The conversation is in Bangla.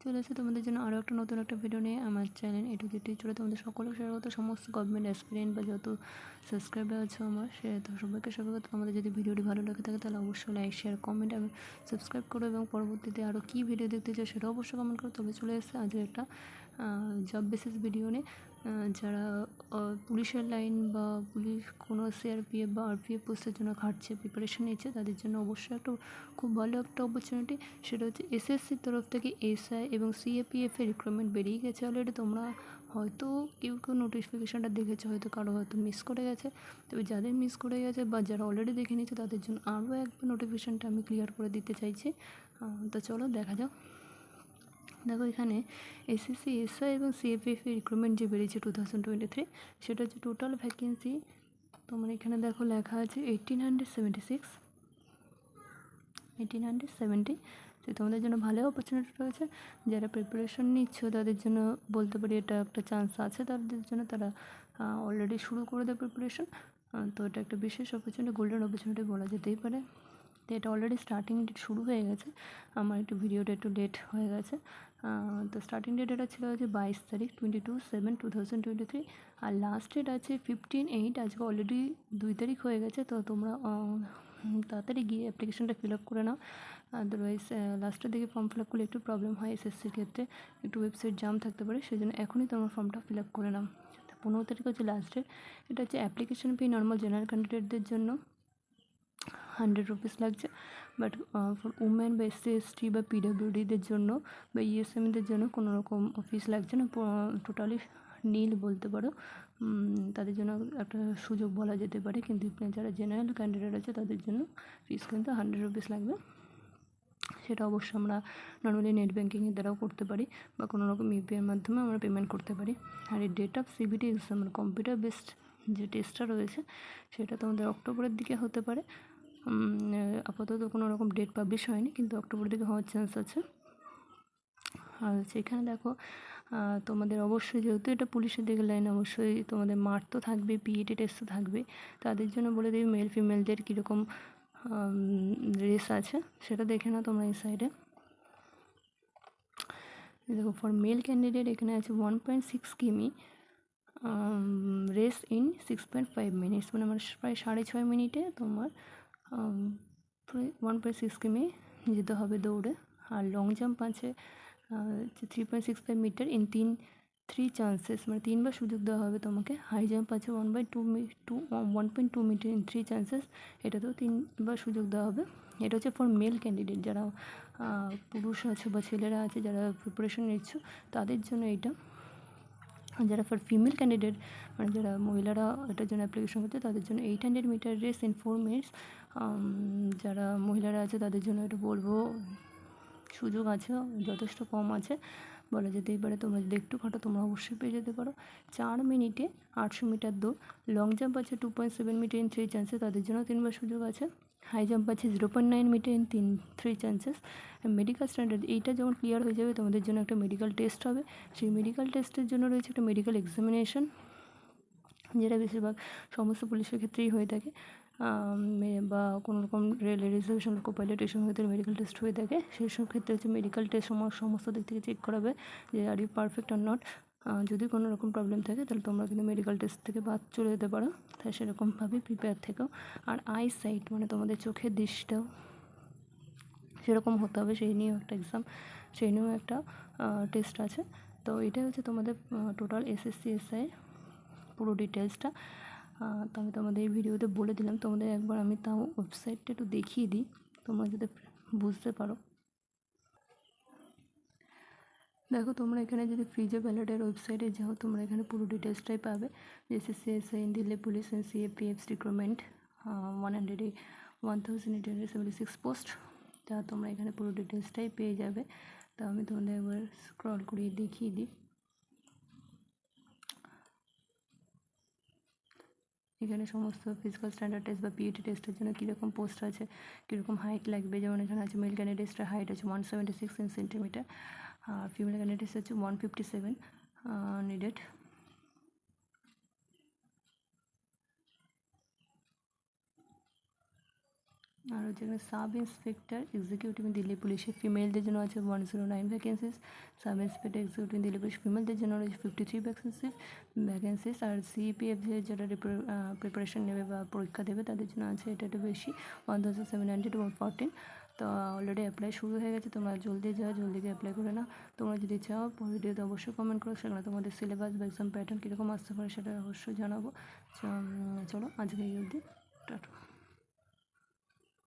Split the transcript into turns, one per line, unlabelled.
চলে এসে তোমাদের জন্য আরও একটা নতুন একটা ভিডিও নিয়ে আমার চ্যানেল এটু যেটি চলে তোমাদের সকলের স্বাগত। সমস্ত গভর্নমেন্ট অ্যাসপিরেন্ট বা যত সাবস্ক্রাইবার আছে আমার সে তো সবাইকে স্বাগত। আমাদের যদি ভিডিওটি ভালো লাগে থাকে তাহলে অবশ্যই লাইক শেয়ার কমেন্ট এবং সাবস্ক্রাইব করো এবং পরবর্তীতে আরও কী ভিডিও দেখতে চাও সেটাও অবশ্যই কমেন্ট করো। তবে চলে এসে আজকে একটা জব বেসিস ভিডিও নিয়ে যারা পুলিশের লাইন বা পুলিশ কোনো সিআরপিএফ বা আরপিএফ পোস্টের জন্য খাটছে প্রিপারেশন নিচ্ছে তাদের জন্য অবশ্যই একটা খুব ভালো একটা অপরচুনিটি। সেটা হচ্ছে এসএসসির তরফ থেকে এসআই এবং সিএপিএফের রিক্রুটমেন্ট বেরিয়ে গেছে অলরেডি। তোমরা হয়তো কেউ নোটিফিকেশানটা দেখেছো, হয়তো কারো হয়তো মিস করে গেছে। তবে যাদের মিস করে গেছে বা যারা অলরেডি দেখে নিচ্ছে তাদের জন্য আরও একবার নোটিফিকেশানটা আমি ক্লিয়ার করে দিতে চাইছি। তো চলো দেখা যাক। দেখো এখানে এসএসসি এসআই এবং সিএপিএফ রিক্রুটমেন্ট যে বেরিয়েছে 2023 সেটা হচ্ছে টোটাল ভ্যাকেন্সি। তোমার এখানে দেখো লেখা আছে 1870। তো তোমাদের জন্য ভালো অপরচুনিটি রয়েছে। যারা প্রিপারেশন নিচ্ছ তাদের জন্য বলতে পারি এটা একটা চান্স আছে তাদের জন্য, তারা অলরেডি শুরু করে দেয় প্রিপারেশন। তো এটা একটা বিশেষ অপরচুনিটি, গোল্ডেন অপরচুনিটি বলা যেতেই পারে। তো এটা অলরেডি স্টার্টিং ডেট শুরু হয়ে গেছে, আমার একটু ভিডিওটা একটু লেট হয়ে গেছে। তো স্টার্টিং ডেট এটা ছিল হচ্ছে 22 তারিখ 22/7/2023, আর লাস্ট ডেট আছে 15/8। আজকে অলরেডি 2 তারিখ হয়ে গেছে। তো তোমরা তাড়াতাড়ি গিয়ে অ্যাপ্লিকেশনটা ফিল আপ করে নাও, আদারওয়াইজ লাস্টের দিকে ফর্ম ফিল আপ করলে একটু প্রবলেম হয়। এসএসসির ক্ষেত্রে একটু ওয়েবসাইট জাম থাকতে পারে, সেই জন্য এখনই তোমার ফর্মটা ফিল আপ করে নাও। 15 তারিখ হচ্ছে লাস্ট ডেট। এটা হচ্ছে অ্যাপ্লিকেশন ফি নর্মাল জেনারেল ক্যান্ডিডেটদের জন্য 100 রুপিস লাগছে, বাট ফর উমেন বা এসসি এসটি বা পিডব্লিউডিদের জন্য বা ইএসএমদের জন্য কোনো রকম ফিস লাগছে না, টোটালি নীল বলতে পারো। তাদের জন্য একটা সুযোগ বলা যেতে পারে, কিন্তু যারা জেনারেল ক্যান্ডিডেট আছে তাদের জন্য ফিস কিন্তু 100 রুপিস লাগবে। সেটা অবশ্যই আমরা নর্মালি নেট ব্যাঙ্কিংয়ের দ্বারাও করতে পারি বা কোনো রকম ইউপিআইয়ের মাধ্যমে আমরা পেমেন্ট করতে পারি। আর এই ডেট অফ সিবিটি এক্সাম মানে কম্পিউটার বেসড যে টেস্টটা রয়েছে সেটা তোমাদের অক্টোবরের দিকে হতে পারে। আপাতত কোনো রকম ডেট পাবলিশ হয়নি, কিন্তু অক্টোবরের দিকে হওয়ার চান্স আছে। আর সেখানে দেখো তোমাদের অবশ্যই যেহেতু এটা পুলিশের দিকে লাইন, অবশ্যই তোমাদের মাঠ তো থাকবে, পিইটি টেস্ট তো থাকবে। তাদের জন্য বলে দেবে মেল ফিমেলদের কীরকম রেস আছে সেটা দেখে নাও তোমরা এই সাইডে। দেখো ফর মেল ক্যান্ডিডেট এখানে আছে 1.6 কিমি রেস ইন 6.5 মিনিটস, মানে আমার প্রায় 6.5 মিনিটে তোমার 1.6 কিমি যেতে হবে দৌড়ে। আর লং জাম্প আছে 3.65 মিটার ইন 3 চান্সেস, মানে 3বার সুযোগ দেওয়া হবে তোমাকে। হাই জাম্প আছে 1.2 মিটার ইন 3 চান্সেস, এটাতেও 3বার সুযোগ দেওয়া হবে। এটা হচ্ছে ফর মেল ক্যান্ডিডেট, যারা পুরুষ আছে বা ছেলেরা আছে যারা প্রিপারেশন নিচ্ছ তাদের জন্য এইটা। যারা ফর ফিমেল ক্যান্ডিডেট মানে যারা মহিলারা এটার জন্য অ্যাপ্লিকেশন করছে তাদের জন্য 800 মিটার রেস ইন 4 মিনিটস। যারা মহিলারা আছে তাদের জন্য এটা বলবো সুযোগ আছে, যথেষ্ট কম আছে বলা যেতেই পারে। তোমরা যদি একটু খাটো তোমরা অবশ্যই পেয়ে যেতে পারো। 4 মিনিটে 800 মিটার দৌড়। লং জাম্প আছে 2.7 মিটার ইন 3 চান্সেস, তাদের জন্য 3বার সুযোগ আছে। হাই জাম্প আছে 0.9 meter in 3 chances. Medical standard এইটা যখন ক্লিয়ার হয়ে যাবে তোমাদের জন্য একটা মেডিকেল টেস্ট হবে। সেই মেডিকেল টেস্টের জন্য রয়েছে একটা মেডিকেল এক্সামিনেশন, যেটা বেশিরভাগ সমস্ত পুলিশের ক্ষেত্রেই হয়ে থাকে, বা কোনো রকম রেলের রিজার্ভেশন কো পাইলট এই সময় মেডিকেল টেস্ট হয়ে থাকে। সেই সব ক্ষেত্রে হচ্ছে মেডিকেল টেস্ট সমস্ত দিক থেকে চেক করাবে যে are you perfect or not. যদি কোনো রকম প্রবলেম থাকে তাহলে তোমরা কিন্তু মেডিকেল টেস্ট থেকে বাদ চলে যেতে পারো, তাই সেরকমভাবে প্রিপেয়ার থেকো। আর আই সাইট মানে তোমাদের চোখের দৃষ্টিটাও সেরকম হতে হবে, সেই নিয়েও একটা এক্সাম, সেই নিয়েও একটা টেস্ট আছে। তো এটাই হচ্ছে তোমাদের টোটাল এসএসসি এসআই পুরো ডিটেলসটা। তো আমি তোমাদের এই ভিডিওতে বলে দিলাম, তোমাদের একবার আমি তাও ওয়েবসাইটটা একটু দেখিয়ে দিই তোমরা যাতে বুঝতে পারো। দেখো তোমরা এখানে যদি ফ্রিজে ব্যালটের ওয়েবসাইটে যাও তোমরা এখানে পুরো ডিটেলসটাই পাবে। SSC SI in Delhi police and CAPF recruitment 1876 post, তা তোমরা এখানে পুরো ডিটেলসটাই পেয়ে যাবে। তা আমি তোমাদের একবার স্ক্রল করিয়ে দেখিয়ে দিই। এখানে সমস্ত ফিজিক্যাল স্ট্যান্ডার্ড টেস্ট বা পিইটি টেস্টের জন্য কীরকম পোস্ট আছে, কীরকম হাইট লাগবে। যেমন এখানে আছে মেল ক্যান্ডিডেটসের হাইট আছে 176 সেন্টিমিটার, ফিমেল ক্যান্ডিডেটস হচ্ছে 157 নিডেড। আর হচ্ছে এখানে সাব ইন্সপেক্টর এক্সিকিউটিভ দিল্লি পুলিশে ফিমেলদের জন্য আছে 109 vacancies, sub inspector executive Delhi police ফিমেলদের জন্য রয়েছে 53 ভ্যাকেন্সিস। আর CPF যারা প্রিপারেশন নেবে বা পরীক্ষা দেবে তাদের জন্য আছে এটা একটু বেশি 1714। তো অলরেডি অ্যাপ্লাই শুরু হয়ে গেছে, তোমরা জলদি যাও, জলদি গিয়ে অ্যাপ্লাই করে নাও। তোমরা যদি চাও ভিডিওতে অবশ্যই কমেন্ট করো, সেখানে তোমাদের সিলেবাস বা এক্সাম প্যাটার্ন কীরকম আসতে পারে সেটা অবশ্যই জানাবো। চলো আজকে এই অবধি, টাটা।